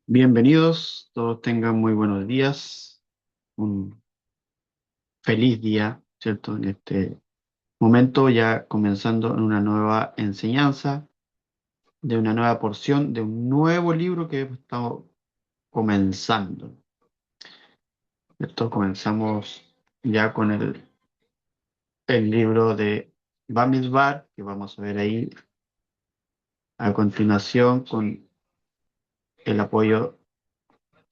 Bienvenidos, todos tengan muy buenos días, un feliz día, ¿cierto? En este momento ya comenzando en una nueva enseñanza, de una nueva porción, de un nuevo libro que hemos estado comenzando, ¿cierto? Comenzamos ya con el libro de Bamidbar, que vamos a ver ahí a continuación con el apoyo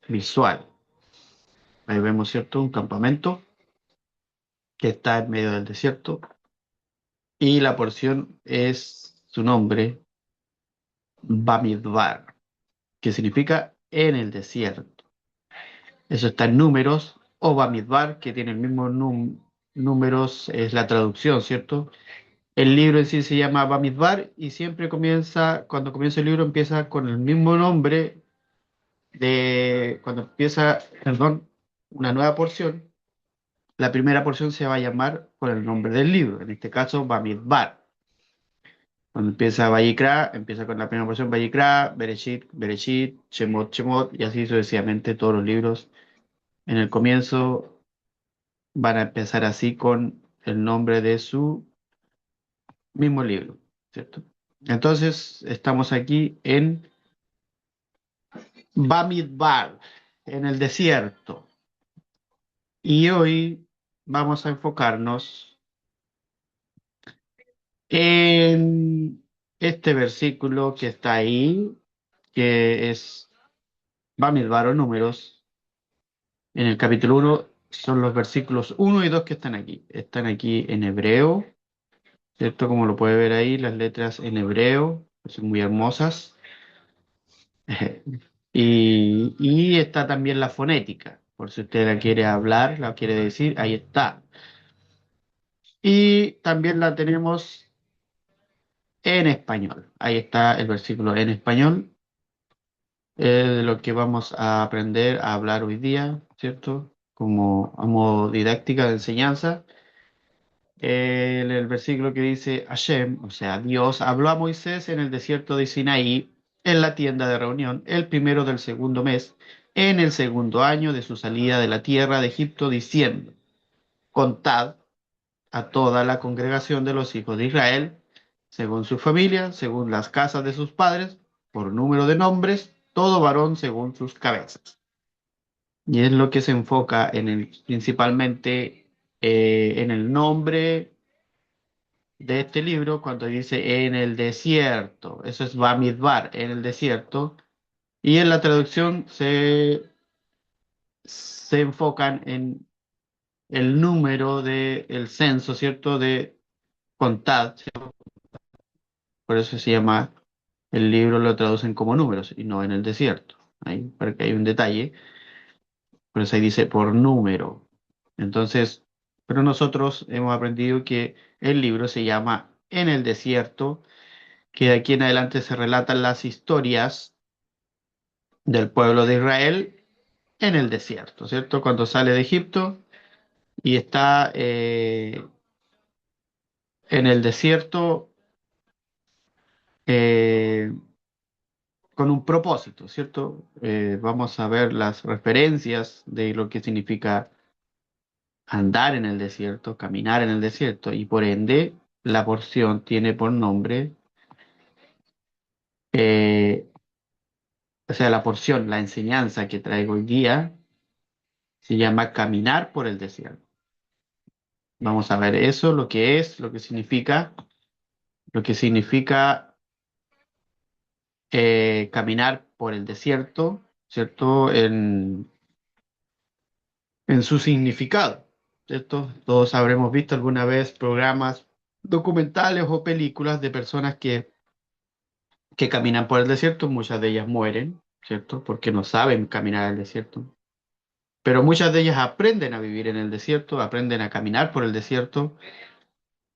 visual. Ahí vemos, ¿cierto? Un campamento que está en medio del desierto. Y la porción es su nombre, Bamidbar, que significa en el desierto. Eso está en números, o Bamidbar, que tiene el mismo números, es la traducción, ¿cierto? El libro en sí se llama Bamidbar y siempre comienza, cuando comienza el libro, empieza con el mismo nombre de, cuando empieza, perdón, una nueva porción. La primera porción se va a llamar con el nombre del libro, en este caso Bamidbar. Cuando empieza Vayikra, empieza con la primera porción Vayikra, Bereshit, Bereshit, Shemot, Shemot, y así sucesivamente todos los libros. En el comienzo van a empezar así con el nombre de su mismo libro, ¿cierto? Entonces, estamos aquí en Bamidbar, en el desierto. Y hoy vamos a enfocarnos en este versículo que está ahí, que es Bamidbar o Números. En el capítulo uno son los versículos uno y 2 que están aquí. Están aquí en hebreo, ¿cierto? Como lo puede ver ahí, las letras en hebreo, son muy hermosas. Y está también la fonética, por si usted la quiere hablar, la quiere decir, ahí está. Y también la tenemos en español. Ahí está el versículo en español, de lo que vamos a aprender a hablar hoy día, ¿cierto? Como a modo didáctica de enseñanza. El versículo que dice Hashem, o sea, Dios, habló a Moisés en el desierto de Sinaí, en la tienda de reunión, el primero del segundo mes, en el segundo año de su salida de la tierra de Egipto, diciendo, contad a toda la congregación de los hijos de Israel, según su familia, según las casas de sus padres, por número de nombres, todo varón según sus cabezas. Y es lo que se enfoca principalmente en el nombre de este libro cuando dice en el desierto. Eso es Bamidbar, en el desierto. Y en la traducción se enfocan en el número del censo, ¿cierto? De contad, ¿cierto? Por eso se llama, el libro lo traducen como números y no en el desierto. Ahí, porque hay un detalle. Por eso ahí dice por número. Entonces, pero nosotros hemos aprendido que el libro se llama En el desierto, que de aquí en adelante se relatan las historias del pueblo de Israel en el desierto, ¿cierto? Cuando sale de Egipto y está en el desierto eh, con un propósito, ¿cierto? Vamos a ver las referencias de lo que significa andar en el desierto, caminar en el desierto, y por ende la porción tiene por nombre, eh, o sea, la porción, la enseñanza que traigo hoy día se llama Caminar por el desierto. Vamos a ver eso, lo que es, lo que significa caminar por el desierto, ¿cierto? En su significado, ¿cierto? Todos habremos visto alguna vez programas documentales o películas de personas que caminan por el desierto, muchas de ellas mueren, ¿cierto? Porque no saben caminar el desierto. Pero muchas de ellas aprenden a vivir en el desierto, aprenden a caminar por el desierto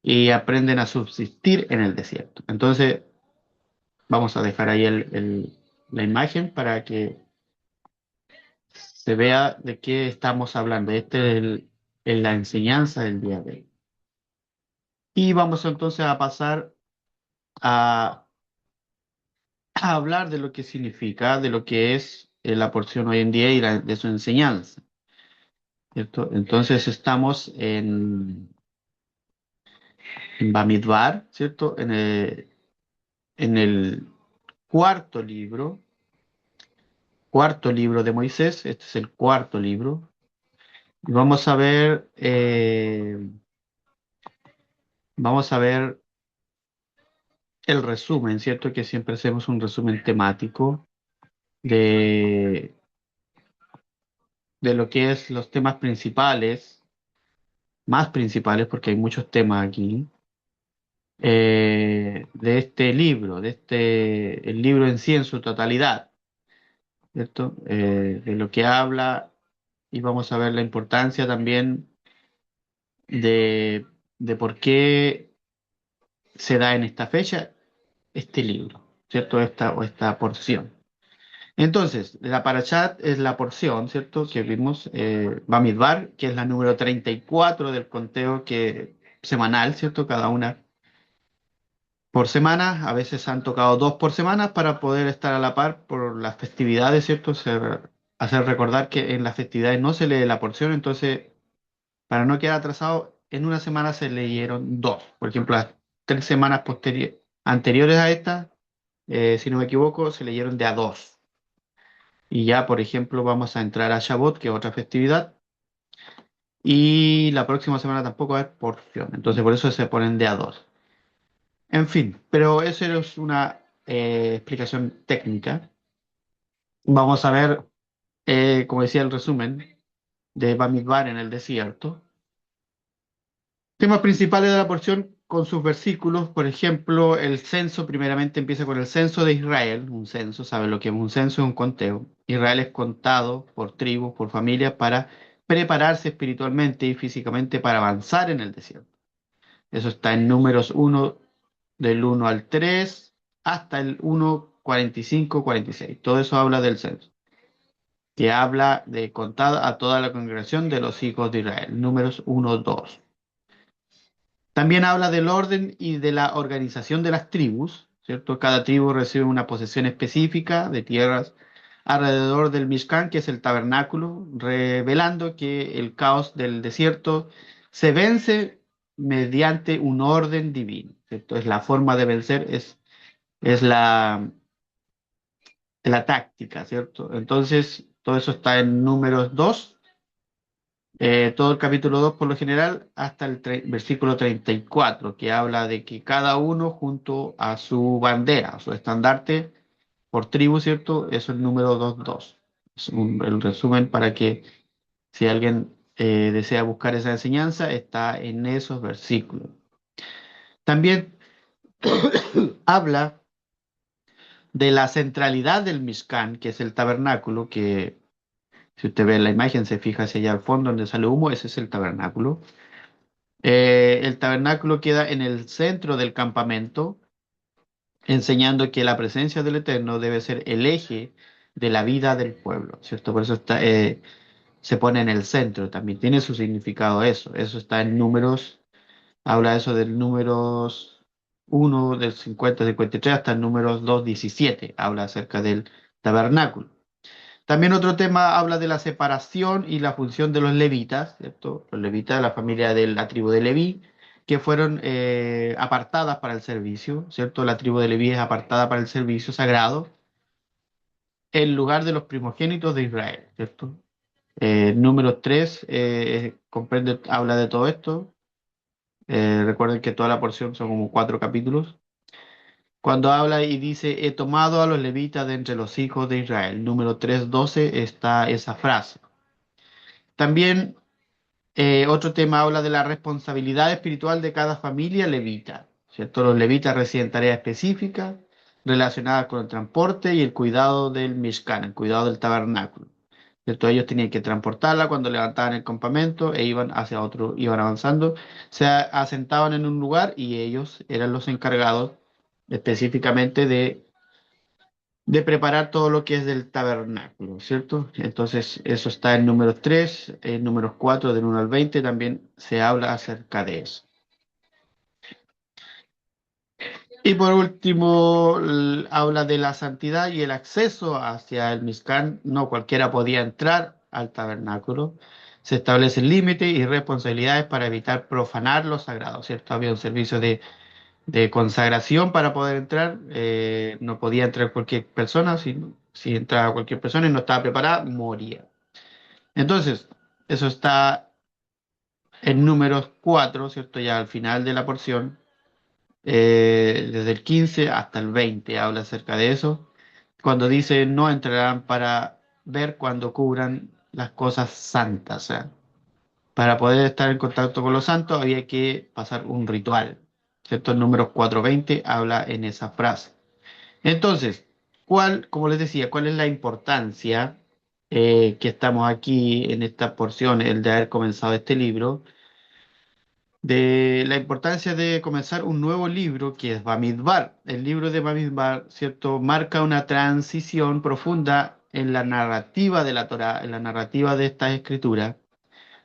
y aprenden a subsistir en el desierto. Entonces, vamos a dejar ahí la imagen para que se vea de qué estamos hablando. Este es la enseñanza del día de hoy. Y vamos entonces a pasar a, a hablar de lo que significa, de lo que es la porción hoy en día y de su enseñanza, ¿cierto? Entonces estamos en Bamidbar, ¿cierto? En el cuarto libro de Moisés. Este es el cuarto libro. Y vamos a ver el resumen, ¿cierto? Que siempre hacemos un resumen temático de, de lo que es los temas principales, más principales, porque hay muchos temas aquí, de este libro, el libro en sí en su totalidad, ¿cierto? De lo que habla, y vamos a ver la importancia también de, de por qué se da en esta fecha este libro, ¿cierto? Esta porción. Entonces, la parashat es la porción, ¿cierto? Que vimos, Bamidbar, que es la número 34 del conteo semanal, ¿cierto? Cada una por semana. A veces han tocado dos por semana para poder estar a la par por las festividades, ¿cierto? Hacer recordar que en las festividades no se lee la porción, entonces, para no quedar atrasado, en una semana se leyeron dos. Por ejemplo, las 3 semanas anteriores a esta, si no me equivoco, se leyeron de a dos. Y ya, por ejemplo, vamos a entrar a Shavuot, que es otra festividad, y la próxima semana tampoco va a haber porción. Entonces, por eso se ponen de a dos. En fin, pero eso es una explicación técnica. Vamos a ver, como decía el resumen, de Bamidbar en el desierto. Temas principales de la porción con sus versículos, por ejemplo, el censo, primeramente empieza con el censo de Israel, un censo, ¿sabe lo que es un censo? Es un conteo. Israel es contado por tribus, por familias, para prepararse espiritualmente y físicamente para avanzar en el desierto. Eso está en Números 1, del 1 al 3, hasta el 1, 45, 46. Todo eso habla del censo, que habla de contar a toda la congregación de los hijos de Israel. Números 1, 2. También habla del orden y de la organización de las tribus, ¿cierto? Cada tribu recibe una posesión específica de tierras alrededor del Mishkan, que es el tabernáculo, revelando que el caos del desierto se vence mediante un orden divino, ¿cierto? Es la forma de vencer, es la táctica, ¿cierto? Entonces, todo eso está en Números 2, todo el capítulo 2 por lo general, hasta el versículo 34, que habla de que cada uno junto a su bandera, a su estandarte por tribu, ¿cierto? Eso es el número 2.2. Es el resumen para que si alguien desea buscar esa enseñanza, está en esos versículos. También habla de la centralidad del Mishkan, que es el tabernáculo, que si usted ve la imagen, se fija hacia allá al fondo donde sale humo, ese es el tabernáculo. El tabernáculo queda en el centro del campamento, enseñando que la presencia del Eterno debe ser el eje de la vida del pueblo, ¿cierto? Por eso se pone en el centro, también tiene su significado eso. Eso está en Números, habla eso del Números 1, del 50-53 hasta el Números 2:17, habla acerca del tabernáculo. También otro tema habla de la separación y la función de los levitas, ¿cierto? Los levitas de la familia de la tribu de Leví, que fueron apartadas para el servicio, ¿cierto? La tribu de Leví es apartada para el servicio sagrado en lugar de los primogénitos de Israel, ¿cierto? Número 3 habla de todo esto. Recuerden que toda la porción son como 4 capítulos. Cuando habla y dice, he tomado a los levitas de entre los hijos de Israel. Número 3:12 está esa frase. También otro tema habla de la responsabilidad espiritual de cada familia levita, ¿cierto? Los levitas reciben tareas específicas relacionadas con el transporte y el cuidado del Mishkan, el cuidado del tabernáculo, ¿cierto? Ellos tenían que transportarla cuando levantaban el campamento e iban hacia otro, iban avanzando, se asentaban en un lugar y ellos eran los encargados específicamente de preparar todo lo que es del tabernáculo, ¿cierto? Entonces, eso está en números 3, en números 4, del 1 al 20, también se habla acerca de eso. Y por último, habla de la santidad y el acceso hacia el Mizcán. No cualquiera podía entrar al tabernáculo. Se establecen límites y responsabilidades para evitar profanar lo sagrado, ¿cierto? Había un servicio de consagración para poder entrar. No podía entrar cualquier persona. Si entraba cualquier persona y no estaba preparada, moría. Entonces, eso está en números 4, ¿cierto? Ya al final de la porción. Desde el 15 hasta el 20 habla acerca de eso, cuando dice no entrarán para ver cuando cubran las cosas santas. O sea, para poder estar en contacto con los santos había que pasar un ritual, ¿cierto? En números 4:20 habla en esa frase. Entonces, como les decía, cuál es la importancia que estamos aquí en esta porción, el de haber comenzado este libro? De la importancia de comenzar un nuevo libro que es Bamidbar. El libro de Bamidbar, ¿cierto? Marca una transición profunda en la narrativa de la Torá, en la narrativa de estas escrituras.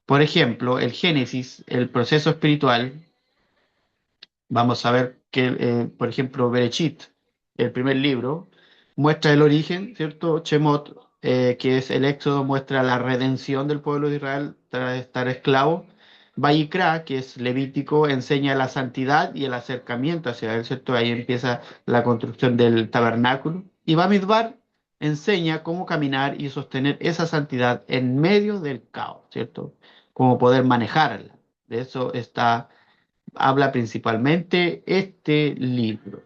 Por ejemplo, el Génesis, el proceso espiritual. Vamos a ver que, por ejemplo, Berechit, el primer libro, muestra el origen, ¿cierto? Shemot, que es el Éxodo, muestra la redención del pueblo de Israel tras estar esclavo. Vayikra, que es Levítico, enseña la santidad y el acercamiento hacia él, ¿cierto? Ahí empieza la construcción del tabernáculo. Y Bamidbar enseña cómo caminar y sostener esa santidad en medio del caos, ¿cierto? Cómo poder manejarla. De eso está habla principalmente este libro.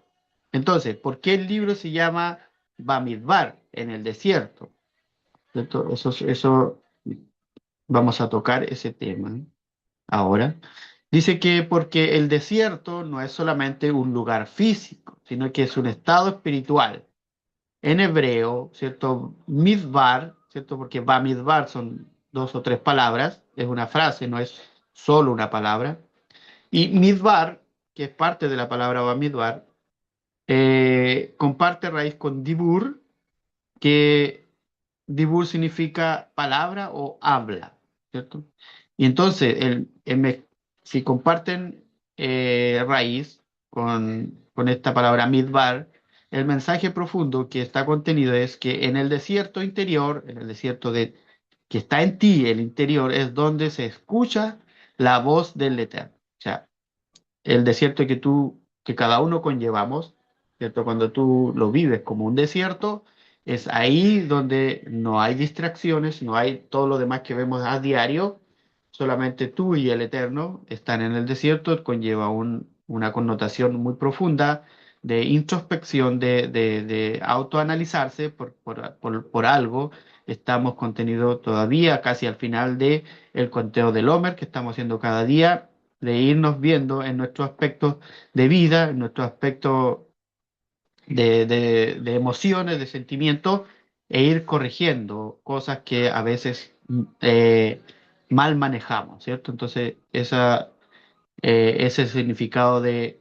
Entonces, ¿por qué el libro se llama Bamidbar, en el desierto? ¿Cierto? Eso vamos a tocar ese tema ahora. Dice que porque el desierto no es solamente un lugar físico, sino que es un estado espiritual. En hebreo, ¿cierto? Midbar, ¿cierto? Porque Bamidbar son dos o tres palabras, es una frase, no es solo una palabra. Y Midbar, que es parte de la palabra Bamidbar, comparte raíz con Dibur, que Dibur significa palabra o habla, ¿cierto? Y entonces, si comparten raíz con esta palabra Midbar, el mensaje profundo que está contenido es que en el desierto interior, en el desierto que está en ti, el interior, es donde se escucha la voz del Eterno. O sea, el desierto que cada uno conllevamos, ¿cierto? Cuando tú lo vives como un desierto, es ahí donde no hay distracciones, no hay todo lo demás que vemos a diario, solamente tú y el Eterno están en el desierto, conlleva una connotación muy profunda de introspección, de autoanalizarse por algo. Estamos contenido todavía casi al final de el conteo del Homer que estamos haciendo cada día, de irnos viendo en nuestros aspectos de vida, en nuestros aspectos de emociones, de sentimientos, e ir corrigiendo cosas que a veces mal manejamos, ¿cierto? Entonces, ese significado de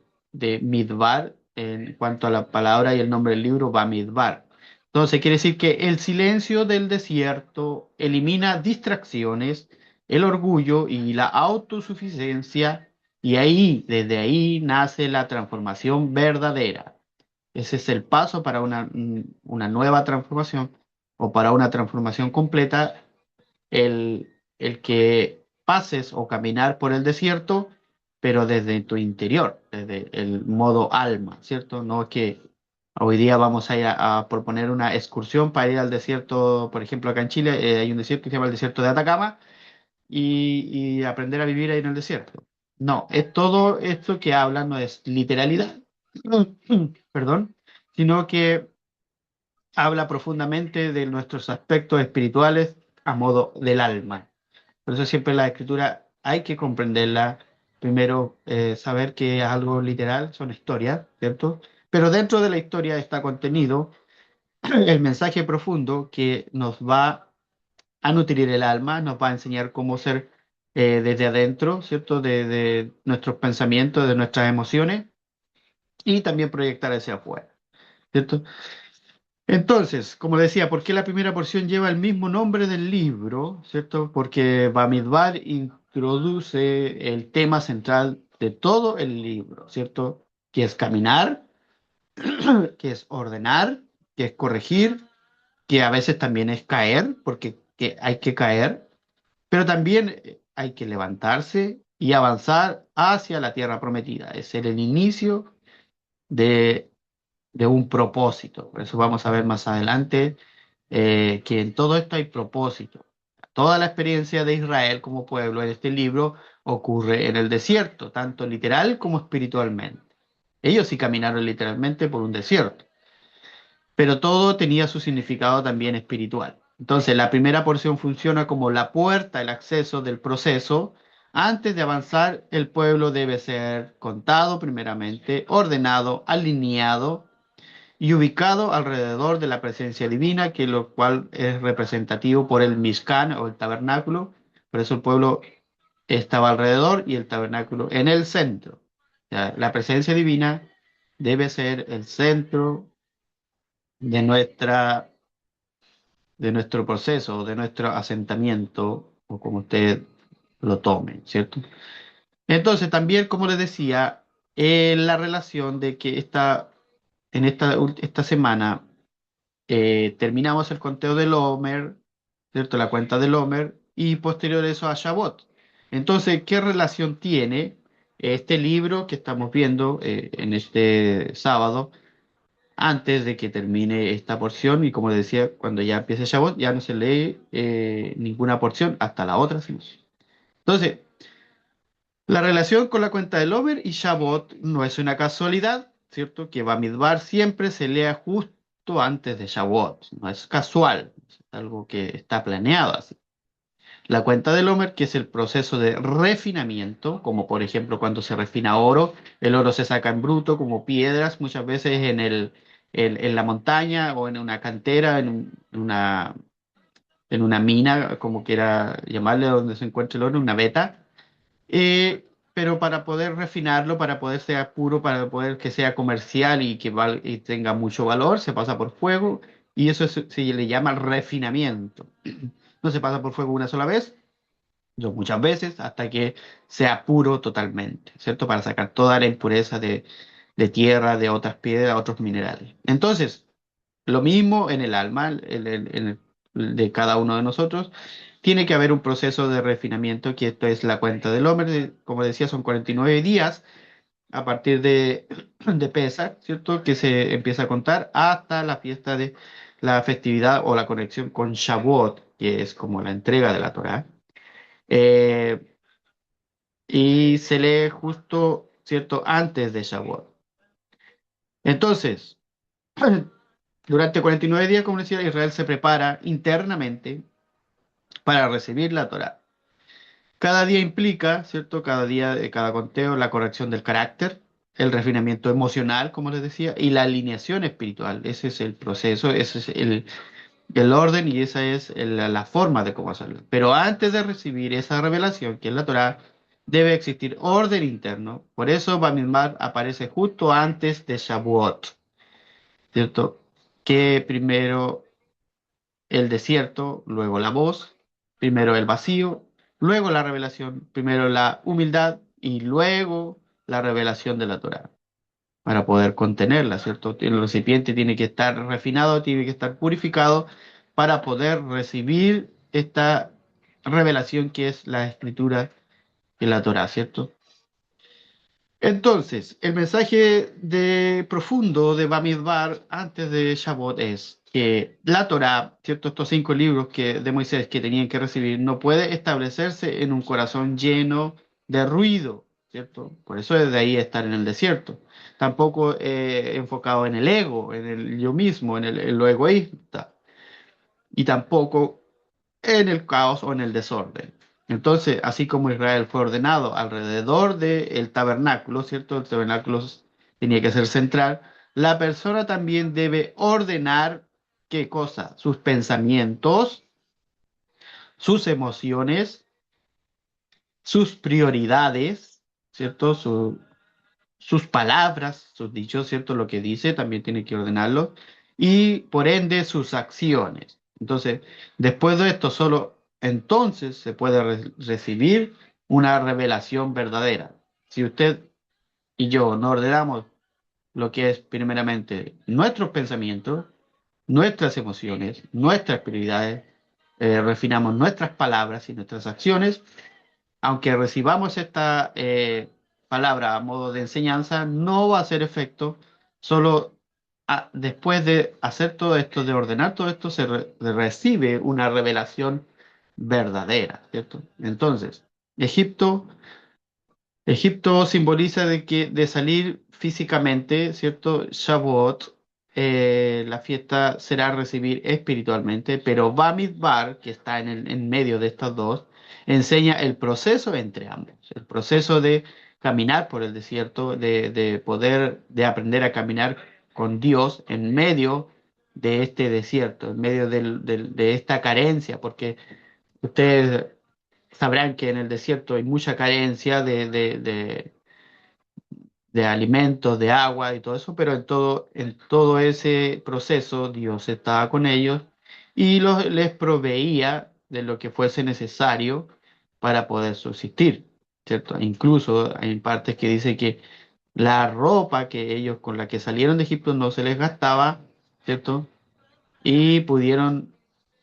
Midbar en cuanto a la palabra y el nombre del libro va Midbar. Entonces quiere decir que el silencio del desierto elimina distracciones, el orgullo y la autosuficiencia, y desde ahí nace la transformación verdadera. Ese es el paso para una nueva transformación o para una transformación completa, el que pases o caminar por el desierto, pero desde tu interior, desde el modo alma, ¿cierto? No es que hoy día vamos a ir a proponer una excursión para ir al desierto, por ejemplo, acá en Chile hay un desierto que se llama el desierto de Atacama y aprender a vivir ahí en el desierto. No, es todo esto que habla, no es literalidad, perdón, sino que habla profundamente de nuestros aspectos espirituales a modo del alma. Por eso siempre la escritura hay que comprenderla. Primero, saber que es algo literal, son historias, ¿cierto? Pero dentro de la historia está contenido el mensaje profundo que nos va a nutrir el alma, nos va a enseñar cómo ser desde adentro, ¿cierto? De nuestros pensamientos, de nuestras emociones y también proyectar hacia afuera, ¿cierto? Entonces, como decía, ¿por qué la primera porción lleva el mismo nombre del libro? ¿Cierto? Porque Bamidbar introduce el tema central de todo el libro, ¿cierto? Que es caminar, que es ordenar, que es corregir, que a veces también es caer, porque que hay que caer, pero también hay que levantarse y avanzar hacia la tierra prometida. Es el inicio de, de un propósito. Por eso vamos a ver más adelante que en todo esto hay propósito. Toda la experiencia de Israel como pueblo en este libro ocurre en el desierto, tanto literal como espiritualmente. Ellos sí caminaron literalmente por un desierto, pero todo tenía su significado también espiritual. Entonces, la primera porción funciona como la puerta, el acceso del proceso. Antes de avanzar, el pueblo debe ser contado primeramente, ordenado, alineado y ubicado alrededor de la presencia divina, que lo cual es representativo por el Mishkan o el tabernáculo. Por eso el pueblo estaba alrededor y el tabernáculo en el centro. O sea, la presencia divina debe ser el centro de de nuestro proceso, de nuestro asentamiento, o como usted lo tome, ¿cierto? Entonces, también, como les decía, la relación de que esta semana terminamos el conteo del Homer, ¿cierto? La cuenta del Homer, y posterior a eso a Shavuot. Entonces, ¿qué relación tiene este libro que estamos viendo en este sábado? Antes de que termine esta porción, y como decía, cuando ya empiece Shavuot, ya no se lee ninguna porción hasta la otra semana. Entonces, la relación con la cuenta del Over y Shavuot no es una casualidad, ¿cierto? Que Bamidbar siempre se lea justo antes de Shavuot, no es casual, es algo que está planeado así. La cuenta del Homer, que es el proceso de refinamiento, como por ejemplo cuando se refina oro, el oro se saca en bruto como piedras, muchas veces en la montaña o en una cantera, en una mina, como quiera llamarle, donde se encuentre el oro, una veta. Pero para poder refinarlo, para poder ser puro, para poder que sea comercial y y tenga mucho valor, se pasa por fuego y eso se le llama refinamiento. No se pasa por fuego una sola vez, muchas veces, hasta que sea puro totalmente, ¿cierto? Para sacar toda la impureza de tierra, de otras piedras, otros minerales. Entonces, lo mismo en el alma de cada uno de nosotros. Tiene que haber un proceso de refinamiento, que esto es la cuenta del hombre. Como decía, son 49 días a partir de Pesach, ¿cierto? Que se empieza a contar hasta la fiesta de la festividad o la conexión con Shavuot, que es como la entrega de la Torá. Eh, y se lee justo, ¿cierto?, antes de Shavuot. Entonces, durante 49 días, como decía, Israel se prepara internamente para recibir la Torá. Cada día implica, ¿cierto?, cada día de cada conteo, la corrección del carácter, el refinamiento emocional, como les decía, y la alineación espiritual. Ese es el proceso, ese es el orden y esa es la forma de cómo hacerlo. Pero antes de recibir esa revelación, que es la Torá, debe existir orden interno. Por eso Bamidbar aparece justo antes de Shavuot, ¿cierto? Que primero el desierto, luego la voz, primero el vacío, luego la revelación, primero la humildad y luego la revelación de la Torá, para poder contenerla, ¿cierto? El recipiente tiene que estar refinado, tiene que estar purificado para poder recibir esta revelación que es la escritura y la Torá, ¿cierto? Entonces, el mensaje de profundo de Bamidbar antes de Shavuot es que la Torá, ¿cierto? Estos 5 libros de Moisés que tenían que recibir, no puede establecerse en un corazón lleno de ruido, ¿cierto? Por eso es de ahí estar en el desierto. Tampoco enfocado en el ego, en el yo mismo, en lo egoísta. Y tampoco en el caos o en el desorden. Entonces, así como Israel fue ordenado alrededor del tabernáculo, ¿cierto? El tabernáculo tenía que ser central. La persona también debe ordenar, ¿qué cosa? Sus pensamientos, sus emociones, sus prioridades, ¿cierto? Sus palabras, sus dichos, ¿cierto? Lo que dice también tiene que ordenarlo. Y por ende sus acciones. Entonces, después de esto, solo entonces se puede recibir una revelación verdadera. Si usted y yo no ordenamos lo que es primeramente nuestros pensamientos, nuestras emociones, nuestras prioridades, refinamos nuestras palabras y nuestras acciones. Aunque recibamos esta palabra a modo de enseñanza, no va a hacer efecto solo después de hacer todo esto, de ordenar todo esto, recibe una revelación verdadera, ¿cierto? Entonces, Egipto Egipto simboliza de salir físicamente, ¿cierto? Shavuot, la fiesta será recibir espiritualmente, pero Bamidbar, que está en medio de estas dos, enseña el proceso entre ambos, el proceso de caminar por el desierto, de aprender a caminar con Dios en medio de este desierto, en medio de esta carencia, porque ustedes sabrán que en el desierto hay mucha carencia de alimentos, de agua y todo eso, pero en todo ese proceso Dios estaba con ellos y les proveía de lo que fuese necesario para poder subsistir, ¿cierto? Incluso hay partes que dice que la ropa que ellos con la que salieron de Egipto no se les gastaba, ¿cierto? Y pudieron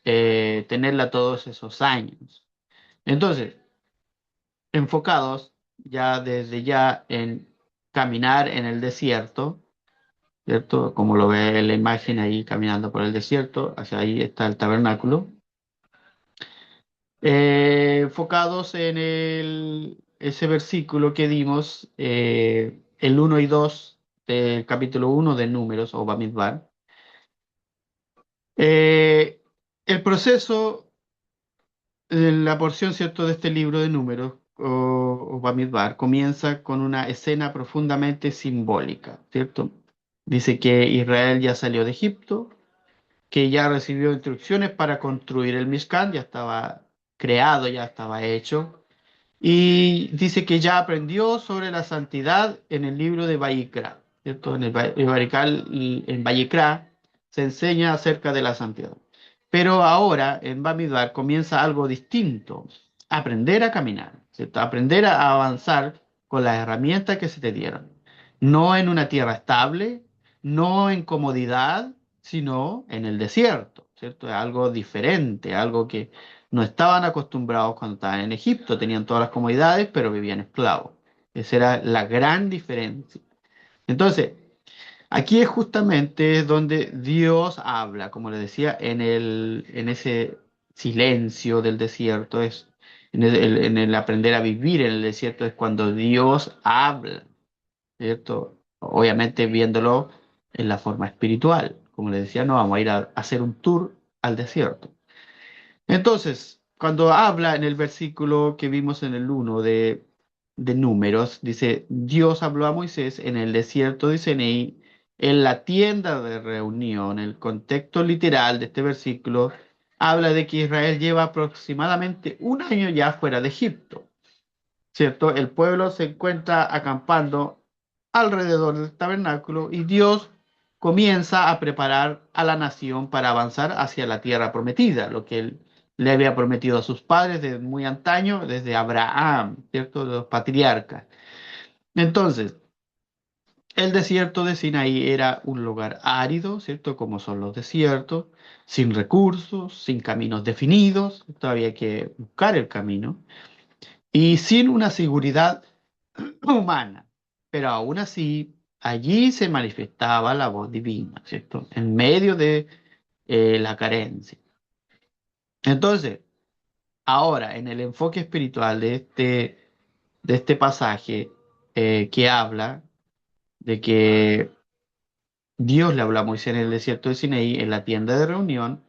tenerla todos esos años. Entonces, enfocados ya desde ya en caminar en el desierto, ¿cierto? Como lo ve en la imagen ahí caminando por el desierto, hacia ahí está el tabernáculo. Enfocados en ese versículo que dimos, el 1 y 2 del capítulo 1 de Números o Bamidbar. Eh, el proceso la porción, ¿cierto?, de este libro de números, o Bamidbar, comienza con una escena profundamente simbólica, ¿cierto? Dice que Israel ya salió de Egipto, que ya recibió instrucciones para construir el Mishkan, ya estaba creado, ya estaba hecho, y dice que ya aprendió sobre la santidad en el libro de Vayikra, ¿cierto? En Vayikra se enseña acerca de la santidad. Pero ahora en Bamidbar comienza algo distinto, aprender a caminar, ¿cierto? Aprender a avanzar con las herramientas que se te dieron. No en una tierra estable, no en comodidad, sino en el desierto, ¿cierto? Es algo diferente, algo que no estaban acostumbrados cuando estaban en Egipto, tenían todas las comodidades, pero vivían esclavos. Esa era la gran diferencia. Entonces, aquí es justamente donde Dios habla, como le decía, en ese silencio del desierto, en el aprender a vivir en el desierto es cuando Dios habla, ¿cierto? Obviamente viéndolo en la forma espiritual. Como le decía, no vamos a ir a hacer un tour al desierto. Entonces, cuando habla en el versículo que vimos en el 1 de Números, dice, Dios habló a Moisés en el desierto de Sinaí, en la tienda de reunión. El contexto literal de este versículo habla de que Israel lleva aproximadamente un año ya fuera de Egipto. ¿Cierto? El pueblo se encuentra acampando alrededor del tabernáculo y Dios comienza a preparar a la nación para avanzar hacia la tierra prometida, lo que él le había prometido a sus padres desde muy antaño, desde Abraham, ¿cierto? De los patriarcas. Entonces, el desierto de Sinaí era un lugar árido, ¿cierto? Como son los desiertos, sin recursos, sin caminos definidos, todavía hay que buscar el camino y sin una seguridad humana. Pero aún así, allí se manifestaba la voz divina, ¿cierto? En medio de la carencia. Entonces, ahora, en el enfoque espiritual de este pasaje que habla de que Dios le habla a Moisés en el desierto de Sinaí, en la tienda de reunión,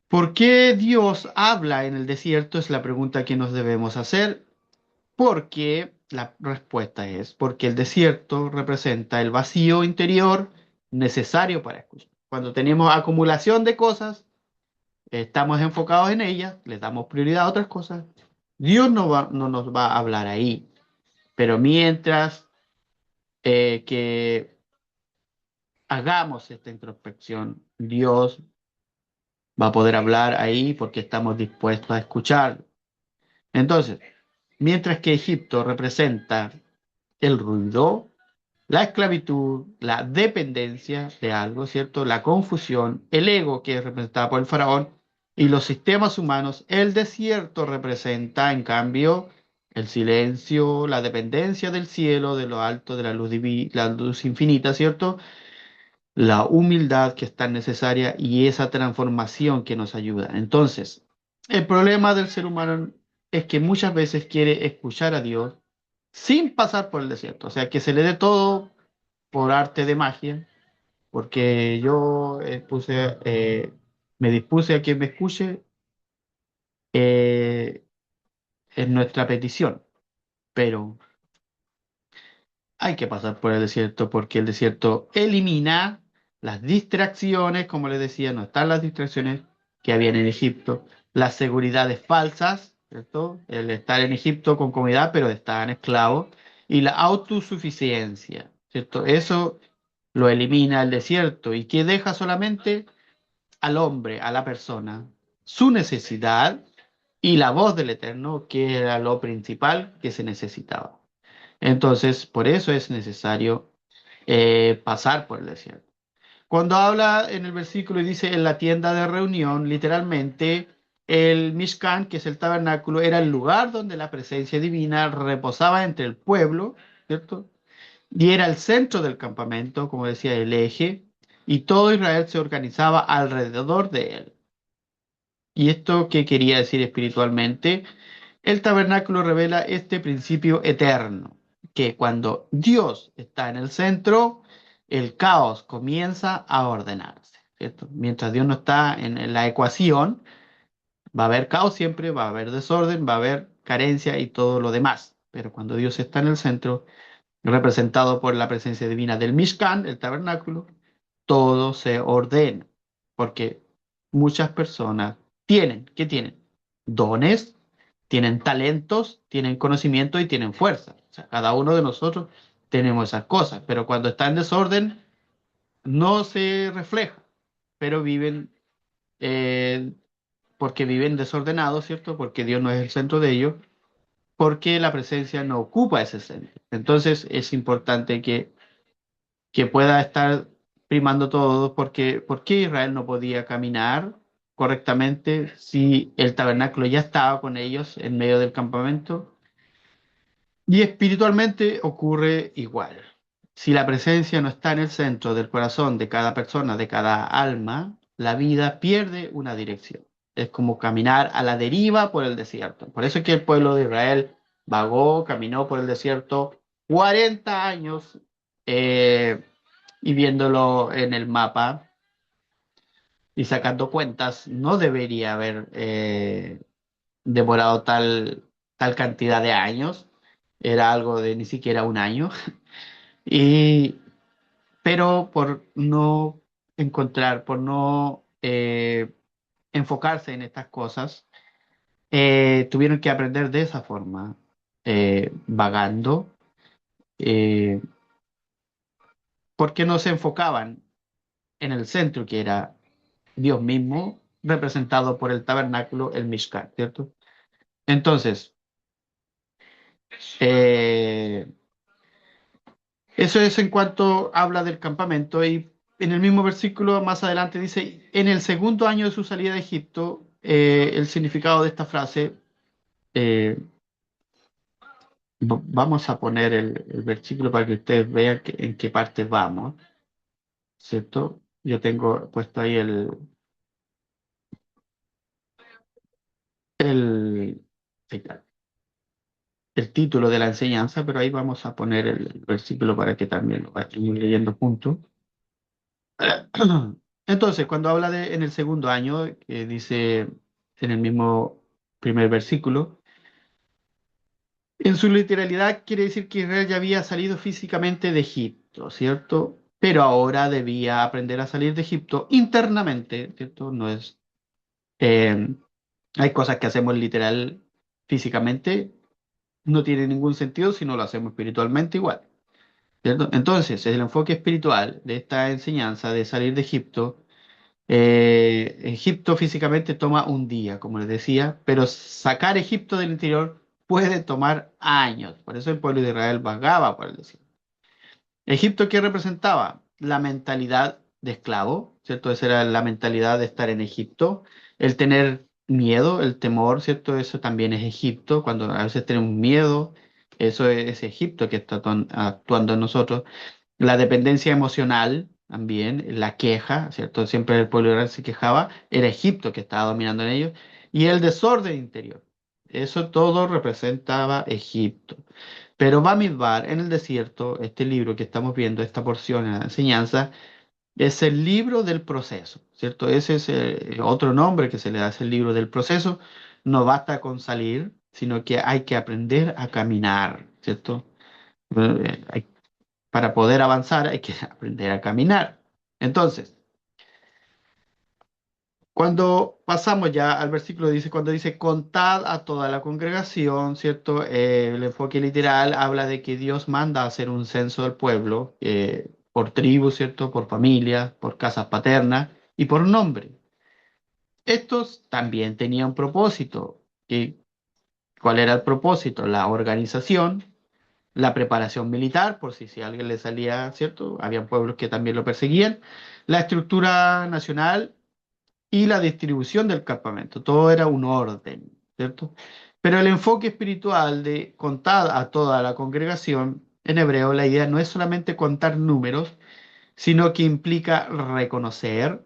¿por qué Dios habla en el desierto? Es la pregunta que nos debemos hacer. Porque la respuesta es porque el desierto representa el vacío interior necesario para escuchar. Cuando tenemos acumulación de cosas, estamos enfocados en ellas, les damos prioridad a otras cosas. Dios no nos va a hablar ahí. Pero mientras que hagamos esta introspección, Dios va a poder hablar ahí porque estamos dispuestos a escuchar. Entonces, mientras que Egipto representa el ruido, la esclavitud, la dependencia de algo, ¿cierto? La confusión, el ego que es representado por el faraón y los sistemas humanos. El desierto representa, en cambio, el silencio, la dependencia del cielo, de lo alto, de la luz la luz infinita, ¿cierto? La humildad que es tan necesaria y esa transformación que nos ayuda. Entonces, el problema del ser humano es que muchas veces quiere escuchar a Dios sin pasar por el desierto, o sea, que se le dé todo por arte de magia, porque yo me dispuse a que me escuche en nuestra petición, pero hay que pasar por el desierto porque el desierto elimina las distracciones, como les decía, no están las distracciones que habían en Egipto, las seguridades falsas, ¿cierto? El estar en Egipto con comodidad, pero estaban esclavos, y la autosuficiencia, ¿cierto? Eso lo elimina el desierto y que deja solamente al hombre, a la persona, su necesidad y la voz del Eterno, que era lo principal que se necesitaba. Entonces, por eso es necesario pasar por el desierto. Cuando habla en el versículo y dice en la tienda de reunión, literalmente el Mishkan, que es el tabernáculo, era el lugar donde la presencia divina reposaba entre el pueblo, ¿cierto? Y era el centro del campamento, como decía, el eje, y todo Israel se organizaba alrededor de él. ¿Y esto qué quería decir espiritualmente? El tabernáculo revela este principio eterno, que cuando Dios está en el centro, el caos comienza a ordenarse, ¿cierto? Mientras Dios no está en la ecuación, va a haber caos siempre, va a haber desorden, va a haber carencia y todo lo demás. Pero cuando Dios está en el centro, representado por la presencia divina del Mishkan, el tabernáculo, todo se ordena, porque muchas personas tienen, ¿qué tienen? Dones, tienen talentos, tienen conocimiento y tienen fuerza. O sea, cada uno de nosotros tenemos esas cosas, pero cuando está en desorden, no se refleja, pero viven, eh, porque viven desordenados, ¿cierto? Porque Dios no es el centro de ellos, porque la presencia no ocupa ese centro. Entonces es importante que pueda estar primando todo, porque ¿por qué Israel no podía caminar correctamente si el tabernáculo ya estaba con ellos en medio del campamento? Y espiritualmente ocurre igual. Si la presencia no está en el centro del corazón de cada persona, de cada alma, la vida pierde una dirección. Es como caminar a la deriva por el desierto. Por eso es que el pueblo de Israel vagó, caminó por el desierto 40 años, eh, y viéndolo en el mapa y sacando cuentas, no debería haber demorado tal cantidad de años. Era algo de ni siquiera un año. Y, pero por no encontrar, por no enfocarse en estas cosas, tuvieron que aprender de esa forma, vagando, eh, porque no se enfocaban en el centro, que era Dios mismo, representado por el tabernáculo, el Mishkan, ¿cierto? Entonces, eh, eso es en cuanto habla del campamento y en el mismo versículo más adelante dice, en el segundo año de su salida de Egipto, el significado de esta frase, eh, vamos a poner el versículo para que ustedes vean en qué parte vamos, ¿cierto? Yo tengo puesto ahí el, el título de la enseñanza, pero ahí vamos a poner el versículo para que también lo vayamos leyendo juntos. Entonces, cuando habla de en el segundo año, que dice en el mismo primer versículo, en su literalidad quiere decir que Israel ya había salido físicamente de Egipto, ¿cierto? Pero ahora debía aprender a salir de Egipto internamente, ¿cierto? No es, eh, hay cosas que hacemos literal físicamente, no tiene ningún sentido si no lo hacemos espiritualmente igual, ¿cierto? Entonces, el enfoque espiritual de esta enseñanza de salir de Egipto. Egipto físicamente toma un día, como les decía, pero sacar Egipto del interior puede tomar años. Por eso el pueblo de Israel vagaba por el desierto. Egipto, ¿qué representaba? La mentalidad de esclavo, ¿cierto? Esa era la mentalidad de estar en Egipto. El tener miedo, el temor, ¿cierto? Eso también es Egipto. Cuando a veces tenemos miedo, eso es Egipto que está actuando en nosotros. La dependencia emocional también, la queja, ¿cierto? Siempre el pueblo israelí se quejaba, era Egipto que estaba dominando en ellos. Y el desorden interior. Eso todo representaba Egipto. Pero Bamidbar en el desierto, este libro que estamos viendo, esta porción en la enseñanza, es el libro del proceso, ¿cierto? Ese es otro nombre que se le da, es el libro del proceso. No basta con salir, sino que hay que aprender a caminar, ¿cierto? Para poder avanzar hay que aprender a caminar. Entonces, cuando pasamos ya al versículo, dice, cuando dice contad a toda la congregación, ¿cierto? El enfoque literal habla de que Dios manda a hacer un censo del pueblo, por tribu, ¿cierto? Por familias, por casas paternas y por nombre. Estos también tenían un propósito. ¿Y cuál era el propósito? La organización, la preparación militar, por si a alguien le salía, ¿cierto? Había pueblos que también lo perseguían, la estructura nacional y la distribución del campamento. Todo era un orden, ¿cierto? Pero el enfoque espiritual de contar a toda la congregación, en hebreo, la idea no es solamente contar números, sino que implica reconocer,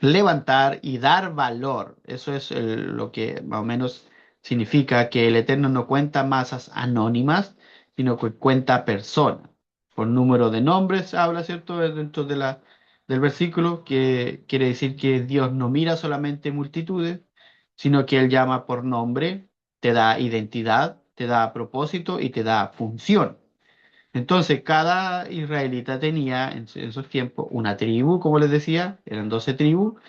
levantar y dar valor. Eso es lo que más o menos significa que el Eterno no cuenta masas anónimas, sino que cuenta personas. Por número de nombres habla, ¿cierto? Dentro del versículo, que quiere decir que Dios no mira solamente multitudes, sino que Él llama por nombre, te da identidad, te da propósito y te da función. Entonces, cada israelita tenía en esos tiempos una tribu, como les decía, eran 12 tribus,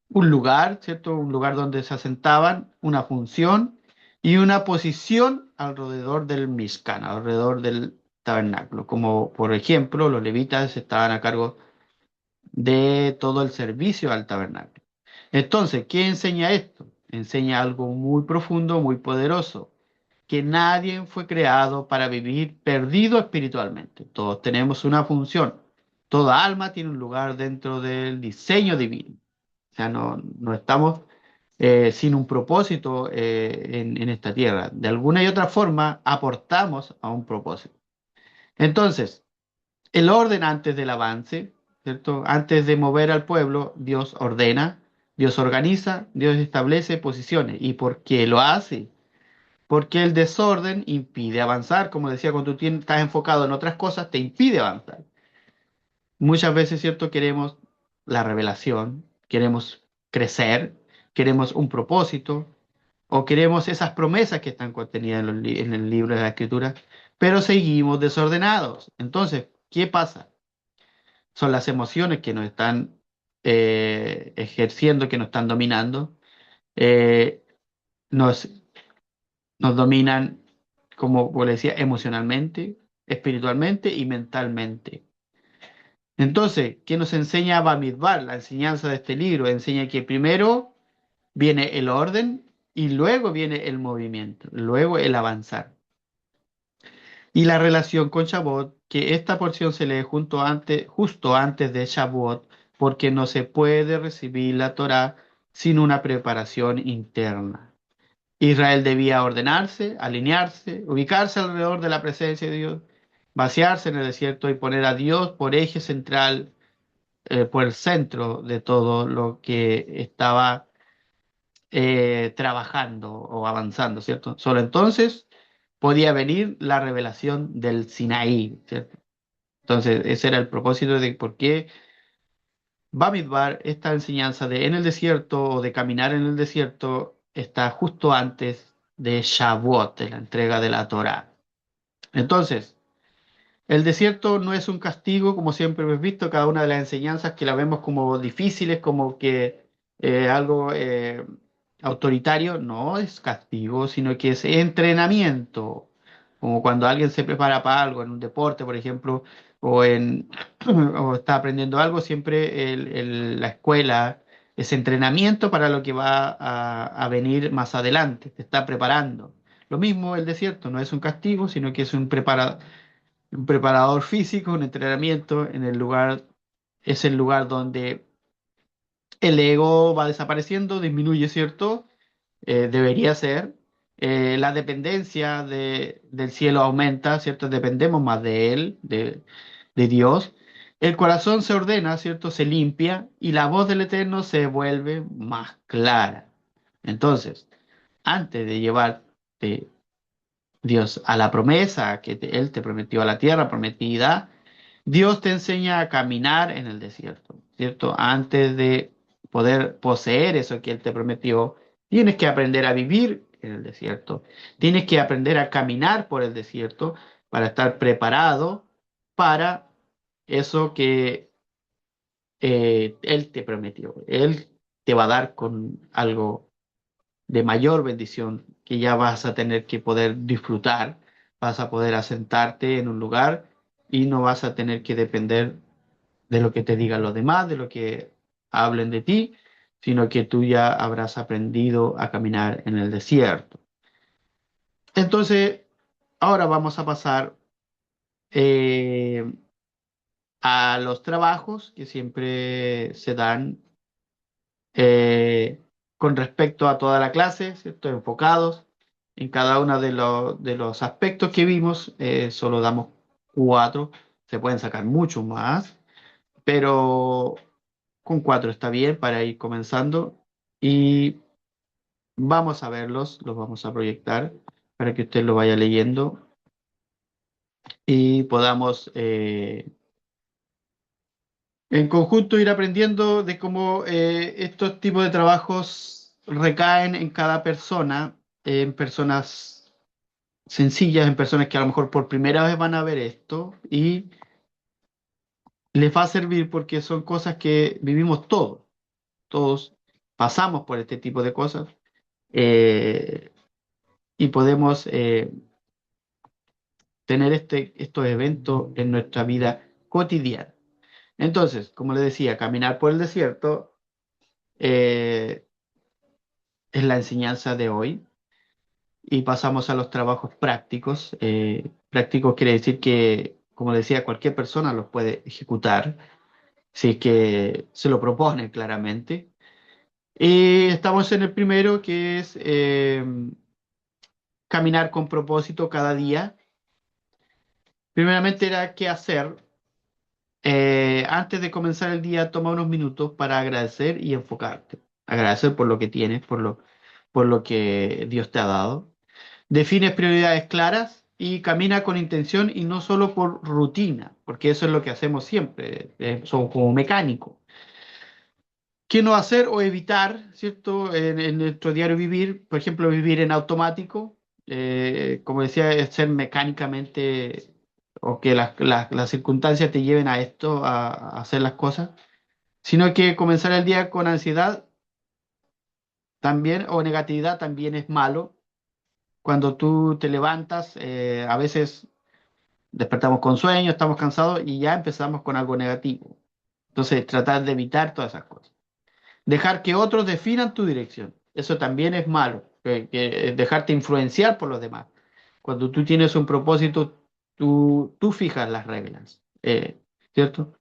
un lugar, ¿cierto? Un lugar donde se asentaban, una función y una posición alrededor del Mishkan, alrededor del tabernáculo. Como por ejemplo, los levitas estaban a cargo de todo el servicio al tabernáculo. Entonces, ¿qué enseña esto? Enseña algo muy profundo, muy poderoso, que nadie fue creado para vivir perdido espiritualmente. Todos tenemos una función. Toda alma tiene un lugar dentro del diseño divino. O sea, no estamos sin un propósito en esta tierra. De alguna y otra forma aportamos a un propósito. Entonces, el orden antes del avance, ¿cierto? Antes de mover al pueblo, Dios ordena, Dios organiza, Dios establece posiciones. ¿Y por qué lo hace? Porque el desorden impide avanzar. Como decía, cuando tú estás enfocado en otras cosas, te impide avanzar. Muchas veces, ¿cierto? Queremos la revelación, queremos crecer, queremos un propósito o queremos esas promesas que están contenidas en el libro de la Escritura, pero seguimos desordenados. Entonces, ¿qué pasa? Son las emociones que nos están ejerciendo, que nos están dominando, eh, nos, nos dominan, como le decía, emocionalmente, espiritualmente y mentalmente. Entonces, ¿qué nos enseña Bamidbar? La enseñanza de este libro enseña que primero viene el orden y luego viene el movimiento, luego el avanzar. Y la relación con Shavuot, que esta porción se lee justo antes de Shavuot, porque no se puede recibir la Torá sin una preparación interna. Israel debía ordenarse, alinearse, ubicarse alrededor de la presencia de Dios, vaciarse en el desierto y poner a Dios por eje central, por el centro de todo lo que estaba trabajando o avanzando, ¿cierto? Solo entonces podía venir la revelación del Sinaí, ¿cierto? Entonces, ese era el propósito de por qué Bamidbar, esta enseñanza de en el desierto o de caminar en el desierto, está justo antes de Shavuot, de la entrega de la Torá. Entonces, el desierto no es un castigo, como siempre hemos visto, cada una de las enseñanzas que la vemos como difíciles, como que algo autoritario, no es castigo, sino que es entrenamiento, como cuando alguien se prepara para algo, en un deporte, por ejemplo, o está aprendiendo algo, siempre la escuela es entrenamiento para lo que va a venir más adelante, te está preparando. Lo mismo el desierto, no es un castigo, sino que es un Un preparador físico, un entrenamiento en el lugar, es el lugar donde el ego va desapareciendo, disminuye, ¿cierto? Debería ser. La dependencia del cielo aumenta, ¿cierto? Dependemos más de Él, de Dios. El corazón se ordena, ¿cierto? Se limpia y la voz del Eterno se vuelve más clara. Entonces, antes de llevarte Dios a la promesa que Él te prometió a la tierra prometida, Dios te enseña a caminar en el desierto, ¿cierto? Antes de poder poseer eso que Él te prometió, tienes que aprender a vivir en el desierto, tienes que aprender a caminar por el desierto para estar preparado para eso que Él te prometió. Él te va a dar con algo de mayor bendición que ya vas a tener que poder disfrutar, vas a poder asentarte en un lugar y no vas a tener que depender de lo que te digan los demás, de lo que hablen de ti, sino que tú ya habrás aprendido a caminar en el desierto. Entonces, ahora vamos a pasar eh, a los trabajos que siempre se dan eh, con respecto a toda la clase, ¿cierto? Enfocados en cada uno de los aspectos que vimos, solo damos cuatro, se pueden sacar muchos más, pero con cuatro está bien para ir comenzando y vamos a verlos, los vamos a proyectar para que usted lo vaya leyendo y podamos en conjunto ir aprendiendo de cómo estos tipos de trabajos recaen en cada persona, en personas sencillas, en personas que a lo mejor por primera vez van a ver esto y les va a servir porque son cosas que vivimos todos, todos pasamos por este tipo de cosas eh, y podemos tener estos eventos en nuestra vida cotidiana. Entonces, como le decía, caminar por el desierto eh, es la enseñanza de hoy y pasamos a los trabajos prácticos. Prácticos quiere decir que, como decía, cualquier persona los puede ejecutar si es que se lo propone claramente. Y estamos en el primero, que es caminar con propósito cada día. Primeramente era qué hacer. Antes de comenzar el día, toma unos minutos para agradecer y enfocarte. Agradecer por lo que tienes, por lo que Dios te ha dado. Defines prioridades claras y camina con intención y no solo por rutina, porque eso es lo que hacemos siempre, somos como mecánicos. ¿Qué no hacer o evitar, ¿cierto? En nuestro diario vivir, por ejemplo, vivir en automático, como decía, es ser mecánicamente o que las circunstancias te lleven a esto, a hacer las cosas, sino que comenzar el día con ansiedad también o negatividad también es malo. Cuando tú te levantas, a veces despertamos con sueño, estamos cansados y ya empezamos con algo negativo. Entonces, tratar de evitar todas esas cosas. Dejar que otros definan tu dirección. Eso también es malo, dejarte influenciar por los demás. Cuando tú tienes un propósito, tú fijas las reglas, ¿cierto?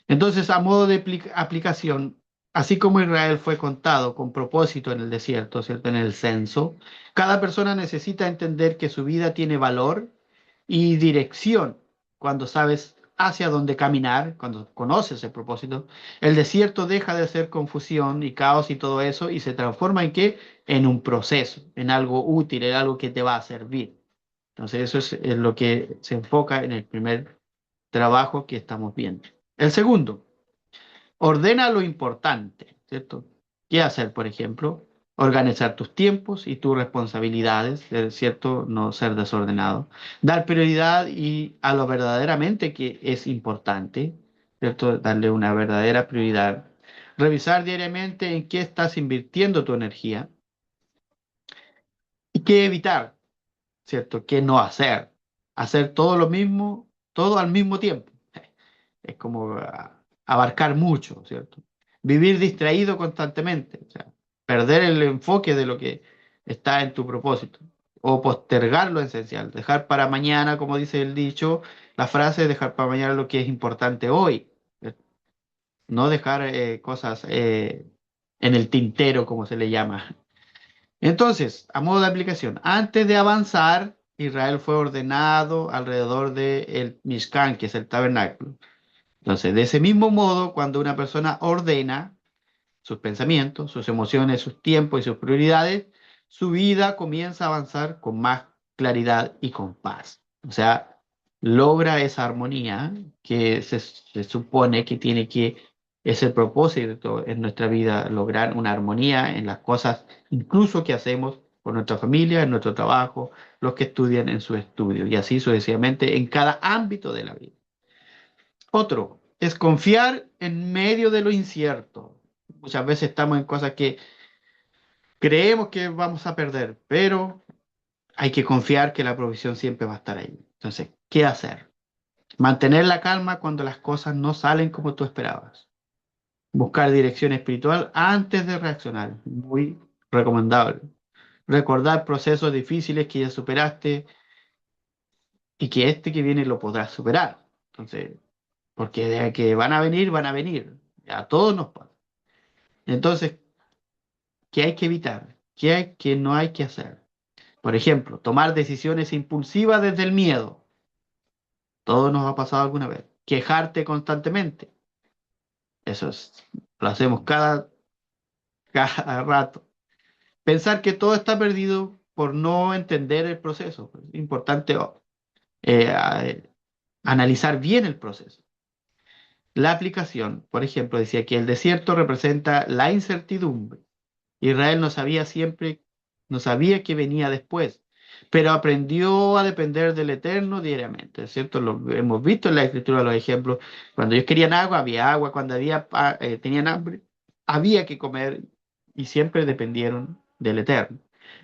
Entonces, a modo de aplicación, así como Israel fue contado con propósito en el desierto, ¿cierto? En el censo, cada persona necesita entender que su vida tiene valor y dirección cuando sabes hacia dónde caminar, cuando conoces el propósito. El desierto deja de ser confusión y caos y todo eso y se transforma en qué? En un proceso, en algo útil, en algo que te va a servir. Entonces, eso es lo que se enfoca en el primer trabajo que estamos viendo. El segundo, ordena lo importante, ¿cierto? ¿Qué hacer, por ejemplo? Organizar tus tiempos y tus responsabilidades, ¿cierto? No ser desordenado. Dar prioridad y a lo verdaderamente que es importante, ¿cierto? Darle una verdadera prioridad. Revisar diariamente en qué estás invirtiendo tu energía y qué evitar, ¿cierto? ¿Qué no hacer? Hacer todo lo mismo, todo al mismo tiempo. Es como abarcar mucho, ¿cierto? Vivir distraído constantemente, o sea, perder el enfoque de lo que está en tu propósito. o postergar lo esencial, dejar para mañana, como dice el dicho, la frase, dejar para mañana lo que es importante hoy, no dejar cosas en el tintero, como se le llama. Entonces, a modo de aplicación, antes de avanzar, Israel fue ordenado alrededor del Mishkan, que es el tabernáculo. Entonces, de ese mismo modo, cuando una persona ordena sus pensamientos, sus emociones, sus tiempos y sus prioridades, su vida comienza a avanzar con más claridad y con paz. O sea, logra esa armonía que se supone que tiene que, es el propósito en nuestra vida, lograr una armonía en las cosas, incluso que hacemos con nuestra familia, en nuestro trabajo, los que estudian en su estudio, y así sucesivamente en cada ámbito de la vida. Otro es confiar en medio de lo incierto. Muchas veces estamos en cosas que creemos que vamos a perder, pero hay que confiar que la provisión siempre va a estar ahí. Entonces, ¿qué hacer? Mantener la calma cuando las cosas no salen como tú esperabas. Buscar dirección espiritual antes de reaccionar. Muy recomendable. Recordar procesos difíciles que ya superaste y que este que viene lo podrás superar. Entonces, porque de que van a venir, van a venir. A todos nos pasa. Entonces, ¿qué hay que evitar? ¿Qué no hay que hacer? Por ejemplo, tomar decisiones impulsivas desde el miedo. Todo nos ha pasado alguna vez. Quejarte constantemente. Eso es, lo hacemos cada rato. Pensar que todo está perdido por no entender el proceso. Es importante eh, a- analizar bien el proceso. La aplicación, por ejemplo, decía que el desierto representa la incertidumbre. Israel no sabía qué venía después, pero aprendió a depender del Eterno diariamente, ¿cierto? Lo hemos visto en la Escritura los ejemplos. Cuando ellos querían agua, había agua. Cuando tenían hambre, había que comer y siempre dependieron del Eterno.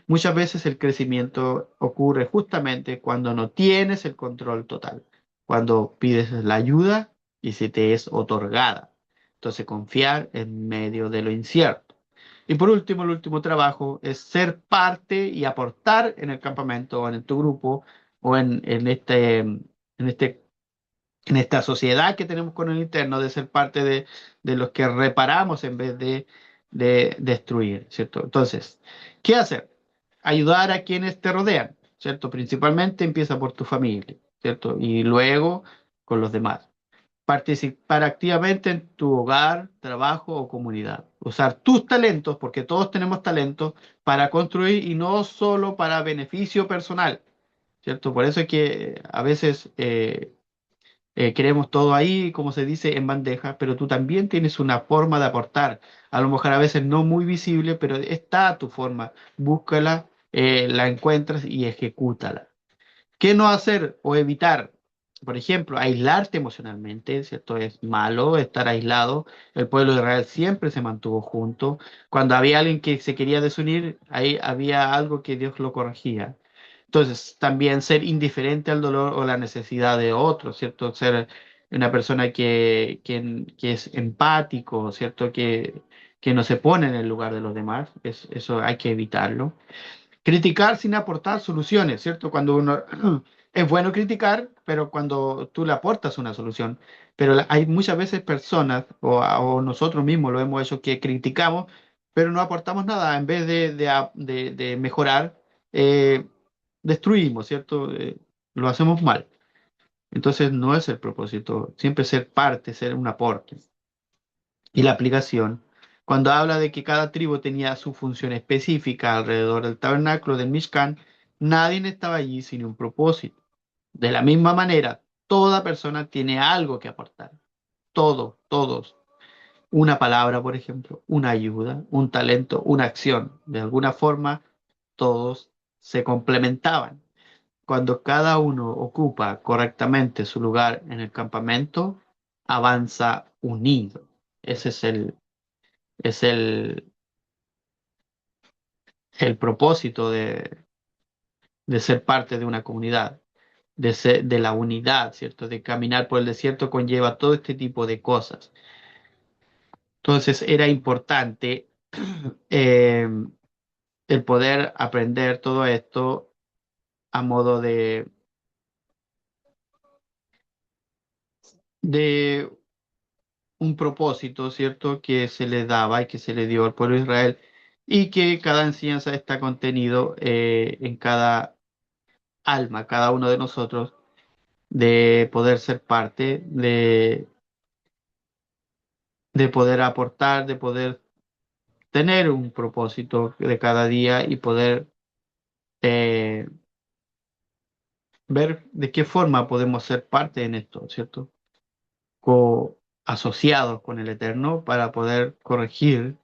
Muchas veces el crecimiento ocurre justamente cuando no tienes el control total, cuando pides la ayuda y se te es otorgada. Entonces, confiar en medio de lo incierto. Y por último, el último trabajo es ser parte y aportar en el campamento o en tu grupo o este, en esta sociedad que tenemos con el interno, de ser parte de los que reparamos en vez de destruir, ¿cierto? Entonces, ¿qué hacer? Ayudar a quienes te rodean, ¿cierto? Principalmente empieza por tu familia, ¿cierto? Y luego con los demás. Participar activamente en tu hogar, trabajo o comunidad. Usar tus talentos, porque todos tenemos talentos, para construir y no solo para beneficio personal, ¿cierto? Por eso es que a veces queremos todo ahí, como se dice, en bandeja, pero tú también tienes una forma de aportar. A lo mejor a veces no muy visible, pero está tu forma. Búscala, la encuentras y ejecútala. ¿Qué no hacer o evitar? Por ejemplo, aislarte emocionalmente, ¿cierto? Es malo estar aislado. El pueblo de Israel siempre se mantuvo junto. Cuando había alguien que se quería desunir, ahí había algo que Dios lo corregía. Entonces, también ser indiferente al dolor o la necesidad de otros, ¿cierto? Ser una persona que es empático, ¿cierto? Que no se pone en el lugar de los demás. Eso hay que evitarlo. Criticar sin aportar soluciones, ¿cierto? Cuando uno es bueno criticar, pero cuando tú le aportas una solución. Pero hay muchas veces personas, o nosotros mismos lo hemos hecho, que criticamos, pero no aportamos nada. En vez de mejorar, eh, destruimos, ¿cierto? Lo hacemos mal. Entonces no es el propósito, siempre ser parte, ser un aporte. Y la aplicación, cuando habla de que cada tribu tenía su función específica alrededor del tabernáculo del Mishkan, nadie estaba allí sin un propósito. De la misma manera, toda persona tiene algo que aportar. Todos. Una palabra, por ejemplo, una ayuda, un talento, una acción. De alguna forma, todos se complementaban. Cuando cada uno ocupa correctamente su lugar en el campamento, avanza unido. Ese es el propósito de ser parte de una comunidad, de la unidad, ¿cierto? De caminar por el desierto conlleva todo este tipo de cosas. Entonces era importante eh, el poder aprender todo esto a modo de un propósito, ¿cierto?, que se le daba y que se le dio al pueblo de Israel, y que cada enseñanza está contenido en cada alma, cada uno de nosotros, de poder ser parte, de poder aportar, de poder tener un propósito de cada día y poder eh, ver de qué forma podemos ser parte en esto, ¿cierto? Asociados con el Eterno para poder corregir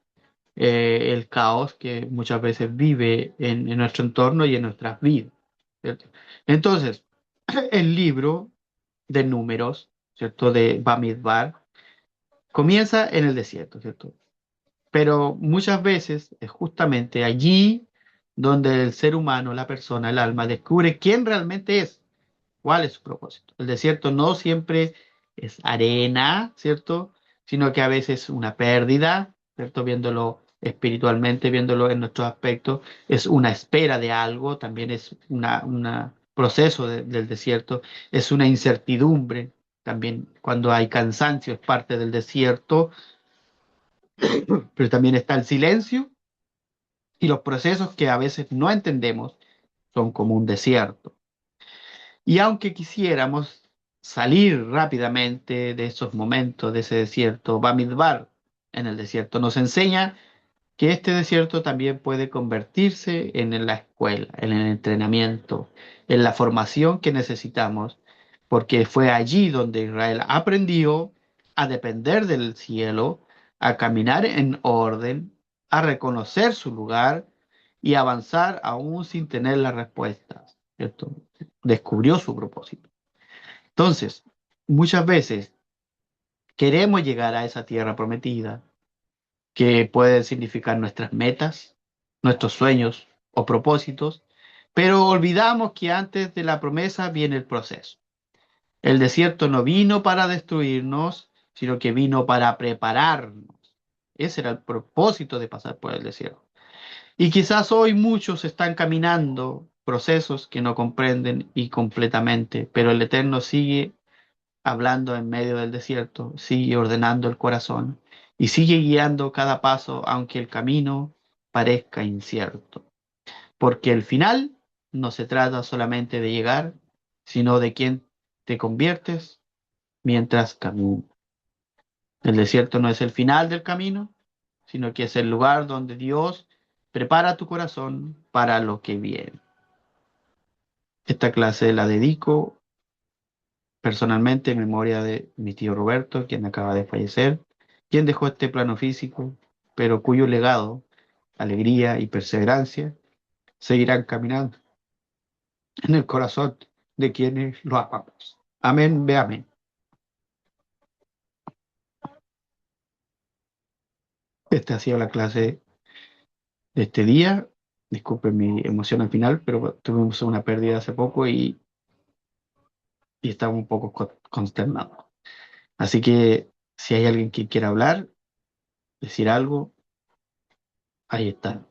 el caos que muchas veces vive en nuestro entorno y en nuestras vidas, ¿cierto? Entonces, el libro de Números, ¿cierto? De Bamidbar, comienza en el desierto, ¿cierto? Pero muchas veces es justamente allí donde el ser humano, la persona, el alma, descubre quién realmente es. ¿Cuál es su propósito? El desierto no siempre es arena, ¿cierto? Sino que a veces una pérdida, ¿cierto? Viéndolo espiritualmente, viéndolo en nuestros aspectos, es una espera de algo, también es una proceso del desierto, es una incertidumbre, también cuando hay cansancio es parte del desierto, pero también está el silencio y los procesos que a veces no entendemos son como un desierto. Y aunque quisiéramos salir rápidamente de esos momentos, de ese desierto, Bamidbar en el desierto nos enseña que este desierto también puede convertirse en la escuela, en el entrenamiento, en la formación que necesitamos, porque fue allí donde Israel aprendió a depender del cielo, a caminar en orden, a reconocer su lugar y avanzar aún sin tener las respuestas, ¿cierto? Descubrió su propósito. Entonces, muchas veces queremos llegar a esa tierra prometida, que puede significar nuestras metas, nuestros sueños o propósitos, pero olvidamos que antes de la promesa viene el proceso. El desierto no vino para destruirnos, sino que vino para prepararnos. Ese era el propósito de pasar por el desierto. Y quizás hoy muchos están caminando procesos que no comprenden y completamente, pero el Eterno sigue hablando en medio del desierto, sigue ordenando el corazón y sigue guiando cada paso aunque el camino parezca incierto. Porque el final no se trata solamente de llegar, sino de quién te conviertes mientras caminas. El desierto no es el final del camino, sino que es el lugar donde Dios prepara tu corazón para lo que viene. Esta clase la dedico personalmente en memoria de mi tío Roberto, quien acaba de fallecer, quien dejó este plano físico, pero cuyo legado, alegría y perseverancia seguirán caminando en el corazón de quienes lo amamos. Amén, ve amén. Esta ha sido la clase de este día. Disculpen mi emoción al final, pero tuvimos una pérdida hace poco y estamos un poco consternados. Así que si hay alguien que quiera hablar, decir algo, ahí está.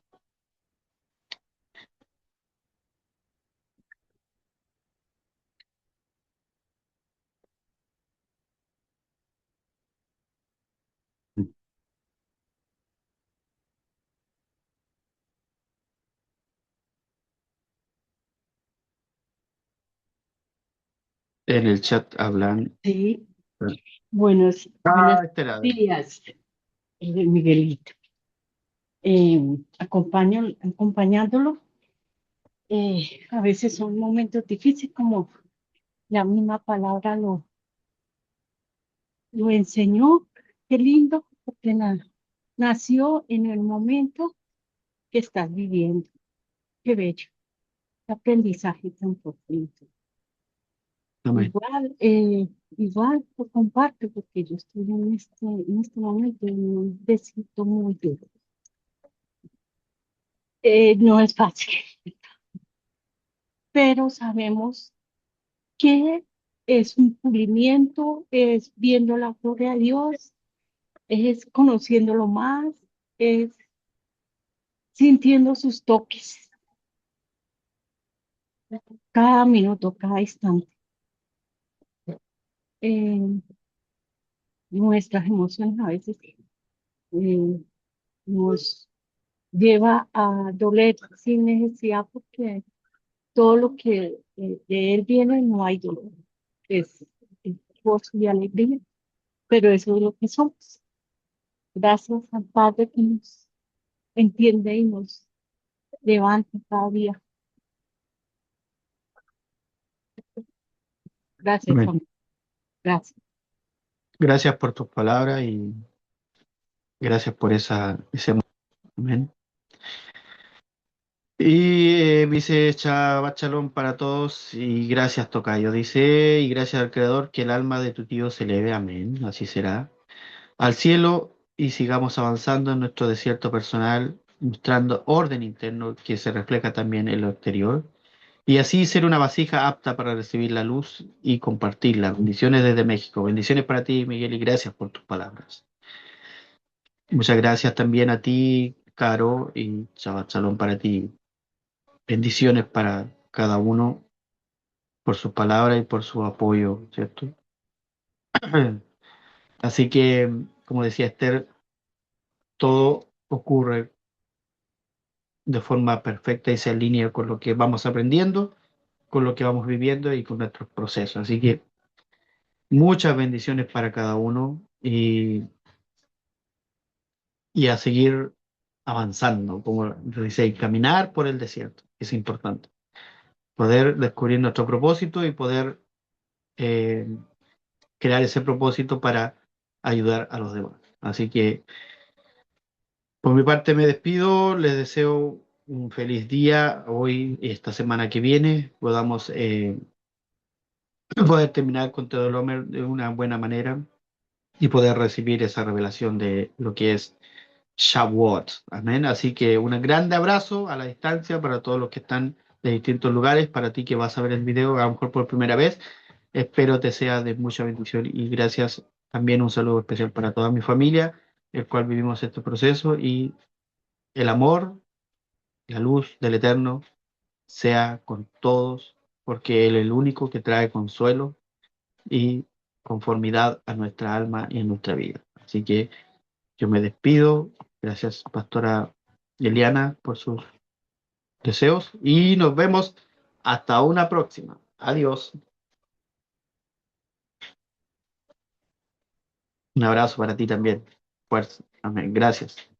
En el chat hablan. Sí, buenos Ah, este era. días, Miguelito. Acompañándolo, a veces son momentos difíciles, como la misma palabra lo enseñó. Qué lindo, porque nació en el momento que estás viviendo. Qué bello, qué aprendizaje tan profundo. Amén. Igual lo comparto, porque yo estoy en este momento en un desierto muy duro. No es fácil, pero sabemos que es un cumplimiento, es viendo la gloria de Dios, es conociéndolo más, es sintiendo sus toques. cada minuto, cada instante. Eh, Nuestras emociones a veces eh, nos lleva a doler sin necesidad porque todo lo que de él viene no hay dolor, es gozo y alegría, pero eso es lo que somos. Gracias al Padre que nos entiende y nos levanta cada día. Gracias, Amén. Tomás. Gracias. Gracias por tus palabras y gracias por ese momento. Amén. Y dice Shabbat Shalom para todos y gracias Tocayo. Dice, y gracias al Creador que el alma de tu tío se eleve, amén, así será, al cielo y sigamos avanzando en nuestro desierto personal, mostrando orden interno que se refleja también en lo exterior. Y así ser una vasija apta para recibir la luz y compartirla. Bendiciones desde México. Bendiciones para ti, Miguel, y gracias por tus palabras. Muchas gracias también a ti, Caro, y Shabbat Shalom para ti. Bendiciones para cada uno por sus palabras y por su apoyo, ¿cierto? Así que, como decía Esther, todo ocurre de forma perfecta y se alinea con lo que vamos aprendiendo, con lo que vamos viviendo y con nuestros procesos. Así que muchas bendiciones para cada uno y a seguir avanzando, como dice, caminar por el desierto. Es importante. Poder descubrir nuestro propósito y poder eh, crear ese propósito para ayudar a los demás. Así que por mi parte me despido, les deseo un feliz día hoy y esta semana que viene, podamos poder terminar con todo el Homer de una buena manera y poder recibir esa revelación de lo que es Shavuot. Amén. Así que un grande abrazo a la distancia para todos los que están de distintos lugares, para ti que vas a ver el video a lo mejor por primera vez. Espero te sea de mucha bendición y gracias. También un saludo especial para toda mi familia, el cual vivimos este proceso y el amor, la luz del Eterno sea con todos, porque Él es el único que trae consuelo y conformidad a nuestra alma y a nuestra vida. Así que yo me despido. Gracias, Pastora Eliana, por sus deseos y nos vemos hasta una próxima. Adiós. Un abrazo para ti también. Fuerza. Amén. Gracias.